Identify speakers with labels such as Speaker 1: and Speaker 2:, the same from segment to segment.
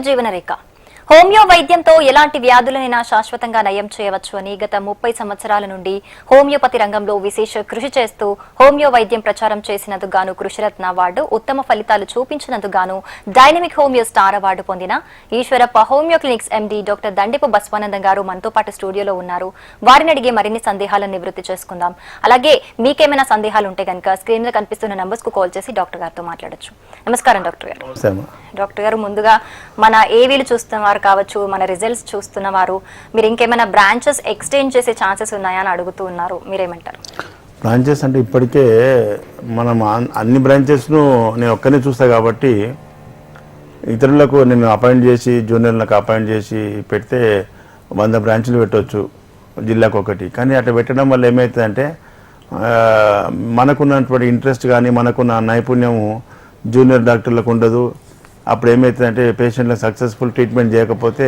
Speaker 1: జీవనరేఖ homeo వైద్యంతో ఎలాంటి వ్యాధులనైనా శాశ్వతంగా నయం చేయవచ్చు అని గత 30 సంవత్సరాల నుండి హోమియోపతి రంగంలో విశేష కృషి చేస్తూ హోమియో వైద్యం ప్రచారం చేసినందుకు గాను కృషిరత్న అవార్డు, ఉత్తమ ఫలితాలు చూపించినందుకు గాను డైనమిక్ హోమియో స్టార్ అవార్డు పొందిన Eshwarappa homeo clinics MD doctor Dandipu Baswanandam గారు మనతో పాటు స్టూడియోలో ఉన్నారు. వారిని అడిగే మరిన్ని సందేహాలను నివృత్తి చేసుకుందాం. అలాగే మీకేమైనా సందేహాలు ఉంటే కనుక స్క్రీన్ లో కనిపిస్తున్న నంబర్స్ కు కాల్ చేసి డాక్టర్ గారితో మాట్లాడొచ్చు. నమస్కారం డాక్టర్ గారు. డాక్టర్ గారు, ముందుగా మన ఏవీలు చూస్తున్నవారు కావచ్చు, మన రిజల్ట్స్ చూస్తున్నవారు, మీరు ఇంకేమైనా బ్రాంచెస్ ఎక్స్టెండ్ చేసే ఛాన్సెస్ ఉన్నాయని అడుగుతూ ఉన్నారు, మీరేమంటారు?
Speaker 2: బ్రాంచెస్ అంటే ఇప్పటికే మనం అన్ని బ్రాంచెస్ను నేను ఒక్కనే చూస్తా కాబట్టి ఇతరులకు నేను అపాయింట్ చేసి జూనియర్లకు అపాయింట్ చేసి పెడితే 100 బ్రాంచ్లు పెట్టవచ్చు జిల్లాకు ఒకటి. కానీ అట్లా పెట్టడం వల్ల ఏమవుతుందంటే మనకున్నటువంటి ఇంట్రెస్ట్ కానీ మనకున్న నైపుణ్యము జూనియర్ డాక్టర్లకు ఉండదు. అప్పుడు ఏమవుతుందంటే పేషెంట్లకు సక్సెస్ఫుల్ ట్రీట్మెంట్ చేయకపోతే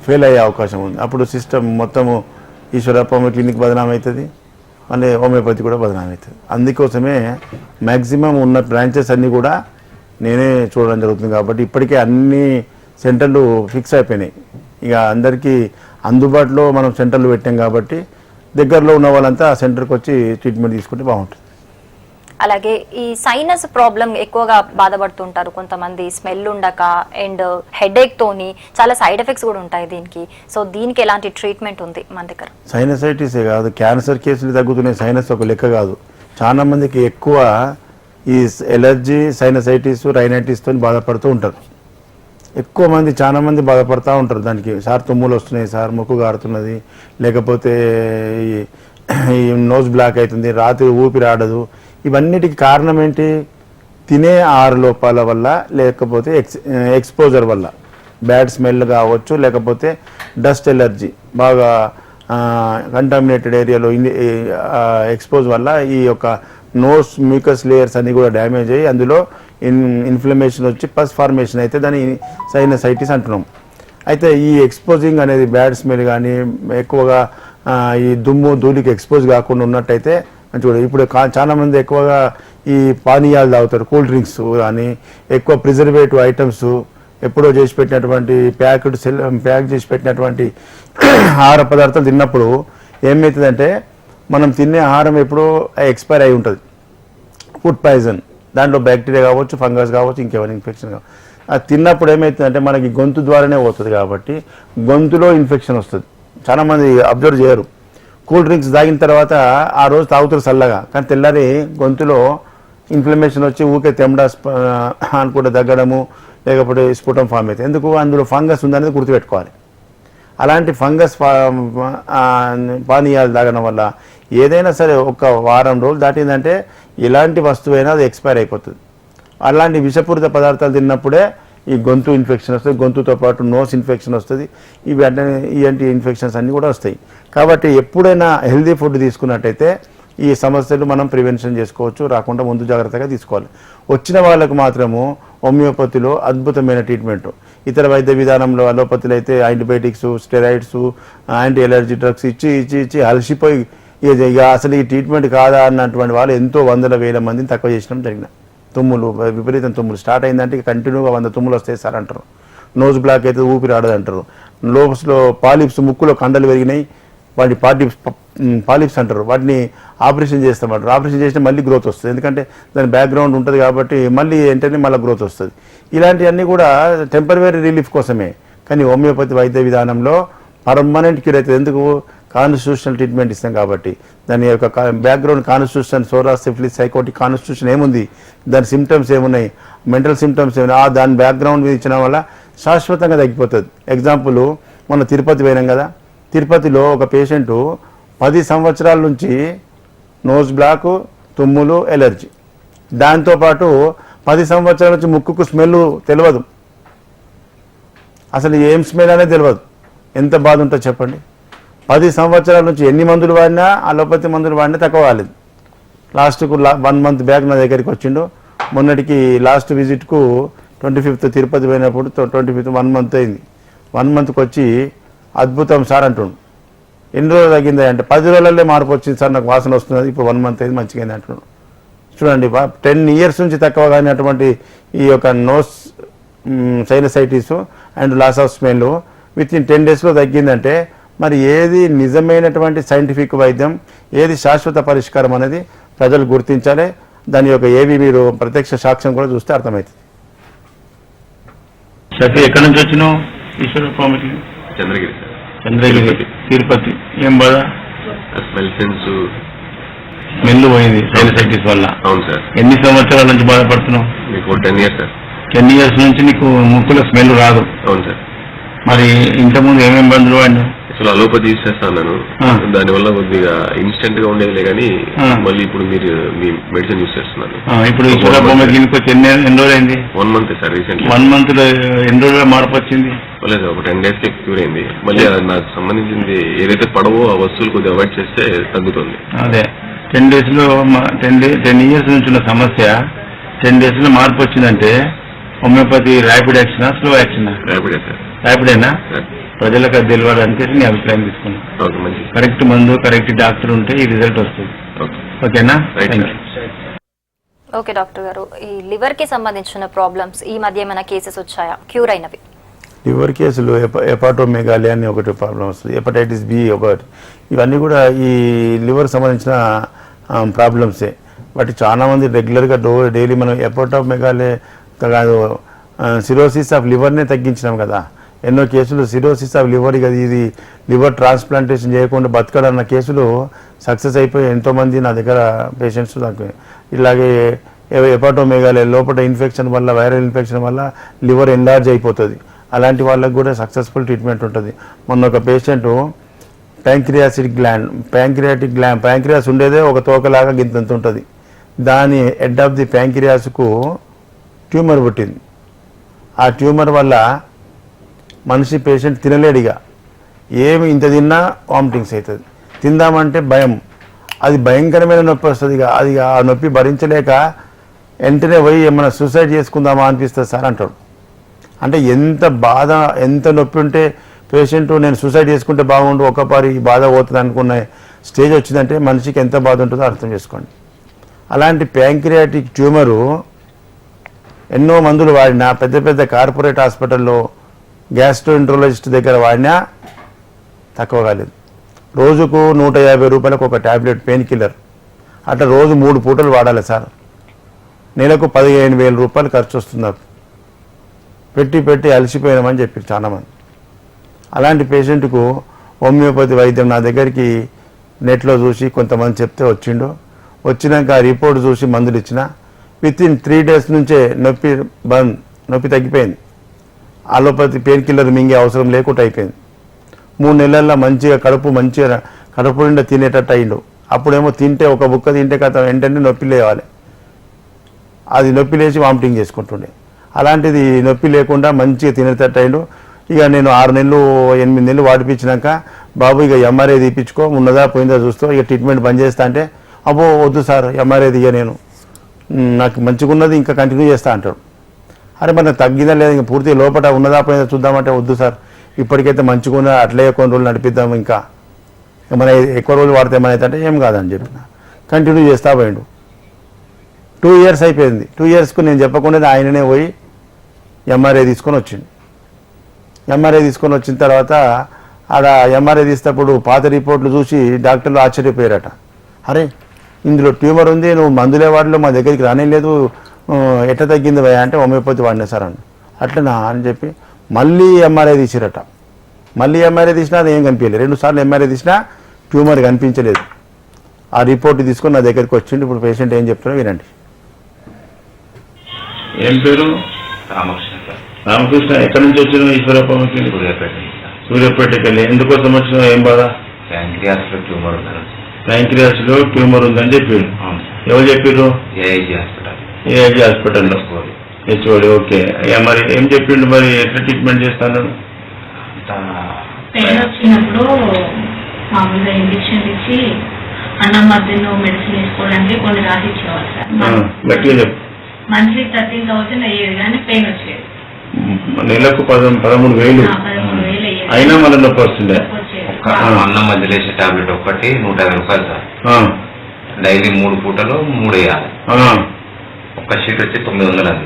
Speaker 2: ఫెయిల్ అయ్యే అవకాశం ఉంది. అప్పుడు సిస్టమ్ మొత్తము ఈశ్వరప్ప హోమియో క్లినిక్ బదనాం అవుతుంది, మళ్ళీ హోమియోపతి కూడా బదనాం అవుతుంది. అందుకోసమే మ్యాక్సిమం ఉన్న బ్రాంచెస్ అన్నీ కూడా నేనే చూడడం జరుగుతుంది. కాబట్టి ఇప్పటికే అన్ని సెంటర్లు ఫిక్స్ అయిపోయినాయి. ఇక అందరికీ అందుబాటులో మనం సెంటర్లు పెట్టాం కాబట్టి దగ్గరలో ఉన్న వాళ్ళంతా ఆ సెంటర్కి వచ్చి ట్రీట్మెంట్ తీసుకుంటే బాగుంటుంది.
Speaker 1: అలాగే ఈ సైనస్ ప్రాబ్లం ఎక్కువగా బాధపడుతుంటారు కొంతమంది, స్మెల్ ఉండక అండ్ హెడేక్ తోని చాలా సైడ్ ఎఫెక్ట్స్ కూడా ఉంటాయి దీనికి. సో దీనికి ఎలాంటి ట్రీట్మెంట్ ఉంది మన దగ్గర?
Speaker 2: సైనసైటిసే కాదు, క్యాన్సర్ కేసులు తగ్గుతున్నాయి. సైనస్ ఒక లెక్క కాదు. చాలా మందికి ఎక్కువ ఈ ఎలర్జీ, సైనసైటిస్, రైనైటిస్తో బాధపడుతూ ఉంటారు. ఎక్కువ మంది, చాలా మంది బాధపడుతూ ఉంటారు దానికి. సార్ తుమ్ములు వస్తున్నాయి, సార్ ముక్కు గారుతున్నది, లేకపోతే ఈ నోస్ బ్లాక్ అవుతుంది, రాత్రి ఊపిరి ఆడదు. ఇవన్నిటికి కారణం ఏంటి? తినే ఆహార లోపాల వల్ల, లేకపోతే ఎక్స్పోజర్ వల్ల. బ్యాడ్ స్మెల్ కావచ్చు, లేకపోతే డస్ట్ ఎలర్జీ, బాగా కంటామినేటెడ్ ఏరియాలో ఎక్స్పోజ్ వల్ల ఈ యొక్క నోస్ మ్యూకస్ లేయర్స్ అన్నీ కూడా డ్యామేజ్ అయ్యి అందులో ఇన్ఫ్లమేషన్ వచ్చి పస్ ఫార్మేషన్ అయితే దాన్ని సైనసైటిస్ అంటున్నాం. అయితే ఈ ఎక్స్పోజింగ్ అనేది బ్యాడ్ స్మెల్ కానీ ఎక్కువగా ఈ దుమ్ము ధూళికి ఎక్స్పోజ్ కాకుండా ఉన్నట్టయితే మంచిగా. ఇప్పుడు చాలా మంది ఎక్కువగా ఈ పానీయాలు తాగుతారు, కూల్ డ్రింక్స్ కానీ, ఎక్కువ ప్రిజర్వేటివ్ ఐటమ్స్, ఎప్పుడో చేసి పెట్టినటువంటి ప్యాక్ చేసి పెట్టినటువంటి ఆహార పదార్థాలు తిన్నప్పుడు ఏమవుతుందంటే మనం తినే ఆహారం ఎప్పుడో ఎక్స్పైర్ అయి ఉంటుంది. ఫుడ్ పాయిజన్, దాంట్లో బ్యాక్టీరియా కావచ్చు, ఫంగస్ కావచ్చు, ఇంకేమైనా ఇన్ఫెక్షన్ కావచ్చు. అది తిన్నప్పుడు ఏమవుతుందంటే మనకి గొంతు ద్వారానే పోతుంది కాబట్టి గొంతులో ఇన్ఫెక్షన్ వస్తుంది. చాలామంది అబ్జర్వ్ చేయరు. కూల్ డ్రింక్స్ తాగిన తర్వాత ఆ రోజు తాగుతారు చల్లగా, కానీ తెల్లారి గొంతులో ఇన్ఫ్లమేషన్ వచ్చి ఊకే తెమ్డా అనుకుంటే తగ్గడము, లేకపోతే స్ఫుటం ఫామ్ అవుతుంది. ఎందుకు? అందులో ఫంగస్ ఉందనేది గుర్తుపెట్టుకోవాలి. అలాంటి ఫంగస్ పానీయాలు తాగడం వల్ల ఏదైనా సరే ఒక వారం రోజులు దాటిందంటే ఎలాంటి వస్తువైనా అది ఎక్స్పైర్ అయిపోతుంది. అలాంటి విషపూరిత పదార్థాలు తిన్నప్పుడే ఈ గొంతు ఇన్ఫెక్షన్ వస్తుంది, గొంతుతో పాటు నోస్ ఇన్ఫెక్షన్ వస్తుంది, ఇలాంటి ఇన్ఫెక్షన్స్ అన్నీ కూడా వస్తాయి. కాబట్టి ఎప్పుడైనా హెల్దీ ఫుడ్ తీసుకున్నట్టయితే ఈ సమస్యలు మనం ప్రివెన్షన్ చేసుకోవచ్చు, రాకుండా ముందు జాగ్రత్తగా తీసుకోవాలి. వచ్చిన వాళ్ళకు మాత్రము హోమియోపతిలో అద్భుతమైన ట్రీట్మెంట్. ఇతర వైద్య విధానంలో అలోపతిలో అయితే antibiotics, steroids, anti allergy drugs ఇచ్చి ఇచ్చి ఇచ్చి అలసిపోయి ఇక అసలు ఈ ట్రీట్మెంట్ కాదా అన్నటువంటి వాళ్ళు ఎంతో వందల వేల మందిని తక్కువ చేసడం జరిగిన. తుమ్ములు, విపరీతం తుమ్ములు స్టార్ట్ అయిందంటే కంటిన్యూగా 100 తుమ్ములు వస్తాయి సార్ అంటారు. నోజ్ బ్లాక్ అయితే ఊపిరి ఆడదు అంటారు. లోపస్లో పాలిప్స్, ముక్కులో కండలు పెరిగినాయి, వాటి పాలిప్స్ అంటారు. వాటిని ఆపరేషన్ చేస్తామంటారు. ఆపరేషన్ చేస్తే మళ్ళీ గ్రోత్ వస్తుంది, ఎందుకంటే దాని బ్యాక్గ్రౌండ్ ఉంటుంది కాబట్టి మళ్ళీ వెంటనే మళ్ళీ గ్రోత్ వస్తుంది. ఇలాంటివన్నీ కూడా టెంపరరీ రిలీఫ్ కోసమే. కానీ హోమియోపతి వైద్య విధానంలో పర్మనెంట్ క్యూర్ అవుతుంది. ఎందుకు? కాన్స్టిట్యూషనల్ ట్రీట్మెంట్ ఇస్తాం కాబట్టి. దాని యొక్క background constitution, psoras, syphilis, sycotic constitution ఏముంది, దాని సిమ్టమ్స్ ఏమున్నాయి, మెంటల్ సిమ్టమ్స్ ఏమున్నాయి, దాని బ్యాక్గ్రౌండ్ మీద ఇచ్చడం వల్ల శాశ్వతంగా తగ్గిపోతుంది. ఎగ్జాంపుల్, మన తిరుపతి పోయినాం కదా, తిరుపతిలో ఒక పేషెంటు 10 సంవత్సరాల నుంచి నోస్ బ్లాక్, తుమ్ములు, ఎలర్జీ, దాంతోపాటు 10 సంవత్సరాల నుంచి ముక్కుకు స్మెల్ తెలియదు, అసలు ఏం స్మెల్ అనేది తెలియదు. ఎంత బాధ ఉంటుందో చెప్పండి. 10 సంవత్సరాల నుంచి ఎన్ని మందులు వాడినా, అలోపతి మందులు వాడినా తక్కువ కాలేదు. లాస్ట్కు 1 మంత్ బ్యాక్ నా దగ్గరికి వచ్చిండు. మొన్నటికి లాస్ట్ విజిట్కు 25th తిరుపతి పోయినప్పుడు 25th 1 మంత్ అయింది. 1 మంత్కి వచ్చి అద్భుతం సార్ అంటుండు. ఎన్ని రోజులు తగ్గింది అంటే 10 రోజులల్లో మార్పు వచ్చింది సార్, నాకు వాసన వస్తున్నది, ఇప్పుడు 1 మంత్ అయింది, మంచిగా అయింది అంటున్నాడు. చూడండి, 10 years నుంచి తక్కువ కానీ అటువంటి ఈ యొక్క nose sinusitis and loss of smell within 10 daysలో తగ్గిందంటే మరి ఏది నిజమైనటువంటి సైంటిఫిక్ వైద్యం, ఏది శాశ్వత పరిష్కారం అనేది ప్రజలు గుర్తించాలి. దాని యొక్క ఏవి మీరు ప్రత్యక్ష సాక్ష్యం కూడా చూస్తే అర్థమవుతుంది. సరే, ఎక్కడి నుంచి వచ్చినావు? ఈశ్వరస్వామికి
Speaker 3: చంద్రగిరి సార్.
Speaker 2: చంద్రగిరి, తిరుపతి. ఏం బాధ?
Speaker 3: స్మెల్ సెన్స్
Speaker 2: స్మెల్ పోయింది సైనసైటిస్ వల్ల.
Speaker 3: అవును సార్.
Speaker 2: ఎన్ని సంవత్సరాల నుంచి బాధపడుతున్నావు?
Speaker 3: మీకు 10 years సార్.
Speaker 2: 10 years నుంచి నీకు ముక్కులో స్మెల్ రాదు.
Speaker 3: అవును సార్.
Speaker 2: మరి ఇంతకుముందు ఏమేమి మందులు వాడినా?
Speaker 3: అసలు అలోపతి యూజ్ చేస్తాను, దానివల్ల కొద్దిగా ఇన్స్టెంట్ గా ఉండేదిలే కానీ మళ్ళీ ఇప్పుడు మీరు మీ మెడిసిన్ యూజ్ చేస్తున్నాను.
Speaker 2: ఇప్పుడు ఈశ్వరస్వామికి వచ్చి ఎన్ని రోజులు అయింది?
Speaker 3: 1 month సార్. రీసెంట్లీ
Speaker 2: 1 month లో ఎన్ని రోజుల మార్పు వచ్చింది?
Speaker 3: లేదు, ఒక 10 days క్యూర్ అయింది. మళ్ళీ నాకు సంబంధించింది ఏదైతే పడవో ఆ వస్తువులు కొద్దిగా అవాయిడ్ చేస్తే తగ్గుతుంది.
Speaker 2: అదే 10 days లో 10 years నుంచి ఉన్న సమస్య 10 days లో మార్పు వచ్చిందంటే హోమియోపతి ర్యాపిడ్ యాక్షనా, స్లో యాక్షనా?
Speaker 3: ర్యాపిడే సార్.
Speaker 2: ర్యాపిడేనా? ప్రజలకు అది తెలియాలంటే నీ అభిప్రాయం తీసుకున్నాను. కరెక్ట్ మందు, కరెక్ట్ డాక్టర్ ఉంటే ఈ రిజల్ట్ వస్తుంది. ఓకేనా?
Speaker 1: ఓకే డాక్టర్ గారు, ఈ లివర్ కి సంబంధించిన ప్రాబ్లమ్స్ ఈ మధ్య ఏమైనా కేసెస్ వచ్చాయా క్యూర్ అయినవి?
Speaker 2: లివర్ కేసులు హెపాటోమెగాలి అని ఒకటి ప్రాబ్లం వస్తుంది, హెపటైటిస్ బి ఒకటి. ఇవన్నీ కూడా ఈ లివర్ సంబంధించిన ప్రాబ్లమ్సే. వాటి చాలామంది రెగ్యులర్గా డైలీ మనం హెపాటోమెగాలి కాదు, సిరోసిస్ ఆఫ్ లివర్నే తగ్గించినాం కదా. ఎన్నో కేసులు సిరోసిస్ ఆఫ్ లివర్, ఇది లివర్ ట్రాన్స్ప్లాంటేషన్ చేయకుండా బతకడన్న కేసులు సక్సెస్ అయిపోయి ఎంతోమంది నా దగ్గర పేషెంట్స్ నాకు ఇలాగే హెపాటోమెగాలి లోపల ఇన్ఫెక్షన్ వల్ల, వైరల్ ఇన్ఫెక్షన్ వల్ల లివర్ ఎన్లార్జ్ అయిపోతుంది. అలాంటి వాళ్ళకు కూడా సక్సెస్ఫుల్ ట్రీట్మెంట్ ఉంటుంది. మొన్న ఒక పేషెంట్ ప్యాంక్రియాస్ ఉండేదే ఒక తోకలాగా గింతంత ఉంటుంది. దాని హెడ్ ఆఫ్ ది ప్యాంక్రియాస్కు ట్యూమర్ పుట్టింది. ఆ ట్యూమర్ వల్ల మనిషి పేషెంట్ తినలేడిగా, ఏమి ఇంత తిన్నా వామిటింగ్స్ అవుతుంది. తిందామంటే భయం, అది భయంకరమైన నొప్పి వస్తుంది. అది ఆ నొప్పి భరించలేక వెంటనే పోయి ఏమైనా సూసైడ్ చేసుకుందామా అనిపిస్తుంది సార్ అంటాడు. అంటే ఎంత బాధ, ఎంత నొప్పి ఉంటే పేషెంట్ నేను సూసైడ్ చేసుకుంటే బాగుండు, ఒక్కపారి బాధ పోతుంది అనుకున్న స్టేజ్ వచ్చిందంటే మనిషికి ఎంత బాధ ఉంటుందో అర్థం చేసుకోండి. అలాంటి ప్యాంక్రియాటిక్ ట్యూమరు ఎన్నో మందులు వాడినా, పెద్ద పెద్ద కార్పొరేట్ హాస్పిటల్లో గ్యాస్ట్రోఎంట్రాలజిస్ట్ దగ్గర వాడినా తక్కువ కాలేదు. రోజుకు 150 రూపాయలకు ఒక ట్యాబ్లెట్ పెయిన్ కిల్లర్, అట్లా రోజు 3 పూటలు వాడాలి సార్. నెలకు 15,000 రూపాయలు ఖర్చు వస్తుంది నాకు. పెట్టి అలసిపోయినామని చెప్పి చాలామంది. అలాంటి పేషెంట్కు హోమియోపతి వైద్యం నా దగ్గరికి నెట్లో చూసి కొంతమంది చెప్తే వచ్చిండు. వచ్చినాక ఆ రిపోర్ట్ చూసి మందులు ఇచ్చిన విత్ ఇన్ 3 days నుంచే నొప్పి తగ్గిపోయింది. అలోపతి పెయిన్ కిల్లర్ మింగే అవసరం లేకుండా అయిపోయింది. 3 నెలల్లో మంచిగా కడుపు నిండా తినేటట్టు అయిండు. అప్పుడేమో తింటే ఒక బుక్క తింటే కథ వెంటనే నొప్పి లేవాలి, అది నొప్పి లేచి వామిటింగ్ చేసుకుంటుండే. అలాంటిది నొప్పి లేకుండా మంచిగా తినేటట్టు అయిండు. ఇక నేను 6 నెలలు 8 నెలలు వాడిపించినాక బాబు ఇక ఎంఆర్ఐ తీపించుకో, ఉన్నదా పోయిందా చూస్తూ ఇక ట్రీట్మెంట్ బంద్ చేస్తా అంటే, అబ్బో వద్దు సార్ ఎంఆర్ఐ దిగా నేను నాకు మంచిగా ఉన్నది ఇంకా కంటిన్యూ చేస్తా అంటాడు. అరే మరి తగ్గిందా లేదా, ఇంకా పూర్తిగా లోపల ఉన్నదా పోయిందా చూద్దామంటే వద్దు సార్ ఇప్పటికైతే మంచిగా ఉన్నది, అట్లే కొన్ని రోజులు నడిపిద్దాం, ఇంకా మన ఎక్కువ రోజులు వాడితే ఏమైతే అంటే ఏం కాదని చెప్పిన కంటిన్యూ చేస్తా పోయిండు. 2 years అయిపోయింది. 2 yearsకు నేను చెప్పకుండా ఆయననే పోయి ఎంఆర్ఐ తీసుకొని వచ్చిండు. ఎంఆర్ఐ తీసుకొని వచ్చిన తర్వాత ఆడ ఎంఆర్ఐ తీసేటప్పుడు పాత రిపోర్ట్లు చూసి డాక్టర్లు ఆశ్చర్యపోయారట. అరే ఇందులో ట్యూమర్ ఉంది, నువ్వు మందులే వాడిలో మా దగ్గరికి రానే లేదు, ఎట్లా తగ్గింది భయ అంటే హోమియోపతి వాడినా సార్ అన్న. అట్లనా అని చెప్పి మళ్ళీ ఎంఆర్ఐ తీసిరట. మళ్ళీ ఎంఆర్ఐ తీసినా అది ఏం కనిపించలేదు. 2 సార్లు ఎంఆర్ఐ తీసినా ట్యూమర్ కనిపించలేదు. ఆ రిపోర్ట్ తీసుకొని నా దగ్గరికి వచ్చిండు. ఇప్పుడు పేషెంట్ ఏం చెప్తున్నా వినండి. ఏం పేరు? రామకృష్ణ. ఎక్కడి నుంచి వచ్చిన ఈశ్వరప్పకి? సూర్యాపేటకి వెళ్ళి. ఎందుకోసం వచ్చిన, ఏం బాధ?
Speaker 3: ప్యాంక్రియాస్
Speaker 2: లో ట్యూమర్ ఉందని చెప్పాడు. ఎవరు చెప్పారు? ఏఐజీ హాస్పిటల్లో. హెచ్ఓడి. ఓకే. మరి ఏం చెప్పిండు, మరి ఎట్లా ట్రీట్మెంట్ చేస్తాను?
Speaker 4: పెయిన్ వచ్చినప్పుడు మామూలుగా ఇంజక్షన్ ఇచ్చి అన్నం మధ్యలో మెడిసిన్ వేసుకోవడానికి కొన్ని రాసి ఇచ్చేవారు సార్.
Speaker 2: గట్టిగా చెప్పు.
Speaker 4: మంత్లీ 13,000 అయ్యేది కానీ పెయిన్ వచ్చేది.
Speaker 2: నెలకు 13,000
Speaker 4: 13,000
Speaker 2: అయినా మళ్ళీ నొప్పి వస్తుండే.
Speaker 3: అన్నం మధ్యలో వేసే టాబ్లెట్ ఒకటి 150 రూపాయలు సార్. డైలీ 3 పూటలు 3 వేయాలి. ఒక్క షీట్ వచ్చి 900 అది.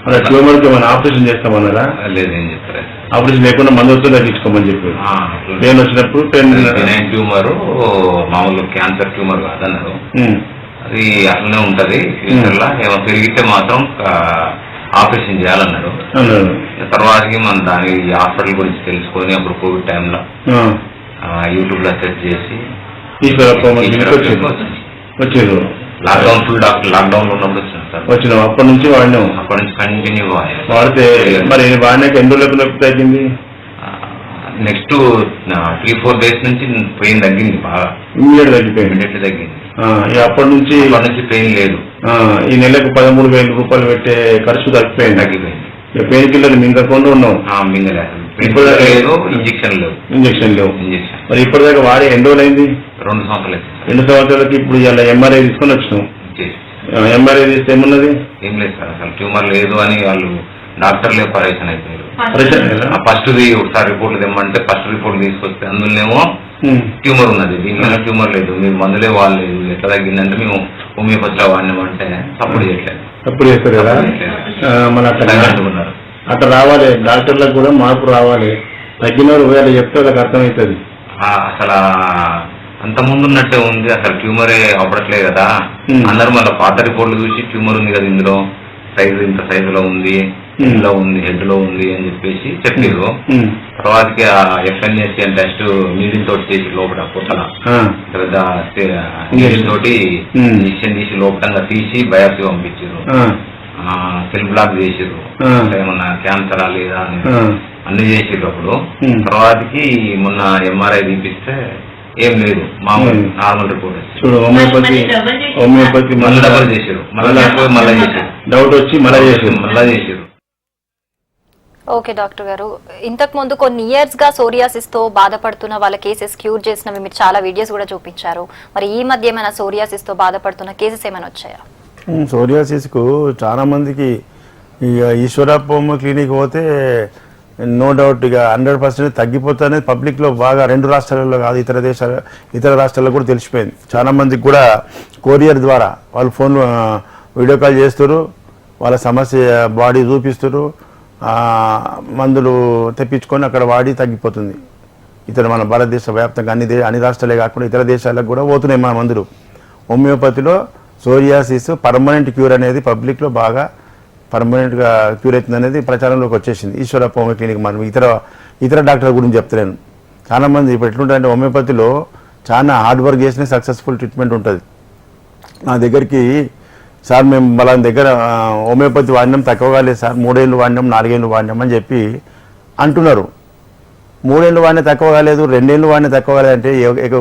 Speaker 2: అలా ట్యూమర్కి ఏమైనా ఆపరేషన్ చేస్తామన్నారా?
Speaker 3: లేదు, ఏం చెప్పలేదు.
Speaker 2: ఆపరేషన్ లేకుండా మందు వస్తే తగ్గించుకోమని చెప్పారు. పెయిన్ వచ్చినప్పుడు
Speaker 3: బెనైన్ ట్యూమర్, మామూలు క్యాన్సర్ ట్యూమర్ కాదన్నారు. అది అట్లనే ఉంటది, ఫ్యూచర్ లో ఏమో పెరిగితే మాత్రం ఆపరేషన్ చేయాలన్నారు. తర్వాతకి మనం దాని హాస్పిటల్ గురించి తెలుసుకొని అప్పుడు కోవిడ్ టైంలో యూట్యూబ్ లో సెర్చ్ చేసి
Speaker 2: వచ్చారు.
Speaker 3: లాక్డౌన్, ఫుల్ లాక్డౌన్ లో ఉన్నప్పుడు వచ్చింది సార్.
Speaker 2: వచ్చినాం, అప్పటి నుంచి వాడినాం.
Speaker 3: అప్పటి నుంచి కంటిన్యూ
Speaker 2: వాడితే మరి వాడినాక ఎన్ని రోజులకు తగ్గింది?
Speaker 3: నెక్స్ట్ 3-4 days నుంచి పెయిన్ తగ్గింది, బాగా
Speaker 2: ఇమ్మీడియట్ తగ్గిపోయింది.
Speaker 3: ఇమ్మీడియట్ తగ్గింది.
Speaker 2: అప్పటి నుంచి
Speaker 3: పెయిన్ లేదు.
Speaker 2: ఈ నెలకు 13,000 రూపాయలు పెట్టే ఖర్చు తగ్గిపోయింది. పెయిన్ కిల్లర్ మింగకుండా ఉన్నాం.
Speaker 3: మింగలేదు, ఇంజక్షన్ లేవు. మరి ఇప్పటిదాకా వాడి ఎన్ని రోజులు అయింది? 2 సంవత్సరాలు.
Speaker 2: 2 సంవత్సరాలకి ఇప్పుడు ఇలా ఎంఆర్ఐ తీసుకొని వచ్చినాం. ఎంఆర్ఐ తీస్తే ఏమున్నది?
Speaker 3: ఏం లేదు సార్, అసలు ట్యూమర్ లేదు అని వాళ్ళు డాక్టర్లే పరేషన్ అయిపోయారు. ఫస్ట్ ఒకసారి రిపోర్ట్లు తెమ్మంటే ఫస్ట్ రిపోర్ట్ తీసుకొస్తే అందులోనేమో ట్యూమర్ ఉన్నది, దీనిలో ట్యూమర్ లేదు, మీరు మందులే వాడలేదు, ఎట్లా తగ్గిందంటే మేము హోమియోపతిలో వాడినామంటే సపోర్ట్ చేయట్లేదు.
Speaker 2: సపోర్ట్ చేస్తారు కదా, మన అట్లా రావాలి. డాక్టర్లకు కూడా మార్పు రావాలి. తగ్గిన వారు వేళ చెప్తే వాళ్ళకి అర్థమవుతుంది.
Speaker 3: అసలు అంత ముందు ఉన్నట్టే ఉంది, అసలు ట్యూమరే అవ్వట్లేదు కదా. అందరూ మళ్ళీ పాత రిపోర్ట్లు చూసి ట్యూమర్ ఉంది కదా ఇందులో, సైజు ఇంత సైజులో ఉంది, ఇందులో ఉంది, హెడ్ లో ఉంది అని చెప్పేసి చెప్పారు. తర్వాతకి ఆ ఎఫ్ఎన్ఎస్సి అని టెస్ట్ నీడిల్ తోటి చేసి లోపల పొట్టల నీడిల్ తోటి ఇంజక్షన్ తీసి లోపలంగా తీసి బయాప్సీ పంపించారు. సెల్ బ్లాక్ చేసారు, ఏమన్నా క్యాన్సరా లేదా అని అన్ని చేసారు. అప్పుడు తర్వాతకి మొన్న ఎంఆర్ఐ తీపిస్తే ఏం లేదు, మామూలు నార్మల్ రిపోర్ట్
Speaker 2: చూడు. హోమియోపతి
Speaker 3: మళ్ళీ డబల్ చేసారు, మళ్ళీ చేసారు,
Speaker 2: డౌట్ వచ్చి మళ్ళీ
Speaker 3: చేసారు.
Speaker 1: ఓకే డాక్టర్ గారు, ఇంతకు ముందు కొన్ని ఇయర్స్ గా సోరియాసిస్ తో బాధపడుతున్న వాళ్ళ కేసెస్ క్యూర్ చేసినవి మీరు చాలా వీడియోస్ కూడా చూపించారు. మరి ఈ మధ్య ఏమైనా సోరియాసిస్ తో బాధపడుతున్న కేసెస్ ఏమైనా వచ్చాయా?
Speaker 2: సోరియాసిస్ కు చాలా మందికి ఈశ్వరప్ప క్లినిక్ పోతే నో డౌట్ ఇక 100% తగ్గిపోతుంది. పబ్లిక్లో బాగా 2 రాష్ట్రాలలో కాదు, ఇతర రాష్ట్రాల్లో కూడా తెలిసిపోయింది. చాలా మందికి కూడా కొరియర్ ద్వారా వాళ్ళు ఫోన్ వీడియో కాల్ చేస్తారు, వాళ్ళ సమస్య బాడీ చూపిస్తారు, మందులు తెప్పించుకొని అక్కడ వాడి తగ్గిపోతుంది. మన భారతదేశ వ్యాప్తంగా అన్ని రాష్ట్రాలే కాకుండా ఇతర దేశాలకు కూడా పోతున్నాయి మన మందులు. హోమియోపతిలో సోరియాసిస్ పర్మనెంట్ క్యూర్ అనేది పబ్లిక్లో బాగా పర్మనెంట్గా క్యూర్ అవుతుంది అనేది ప్రచారంలోకి వచ్చేసింది. ఈశ్వరప్ప హోమియో క్లినిక్ మనం ఇతర డాక్టర్ల గురించి చెప్తలేను. చాలామంది ఇప్పుడు ఎట్లుంటారంటే హోమియోపతిలో చాలా హార్డ్ వర్క్ చేసిన సక్సెస్ఫుల్ ట్రీట్మెంట్ ఉంటుంది. నా దగ్గరికి సార్ మేము వాళ్ళ దగ్గర హోమియోపతి వాడినాం, తక్కువగా లేదు సార్, 3 ఏళ్ళు వాడినాం, 4 ఏళ్ళు వాడినాం అని చెప్పి అంటున్నారు. 3 ఏళ్ళు వాడినా తక్కువ కాలేదు, 2 ఏళ్ళు వాడినా తక్కువ కాలేదంటే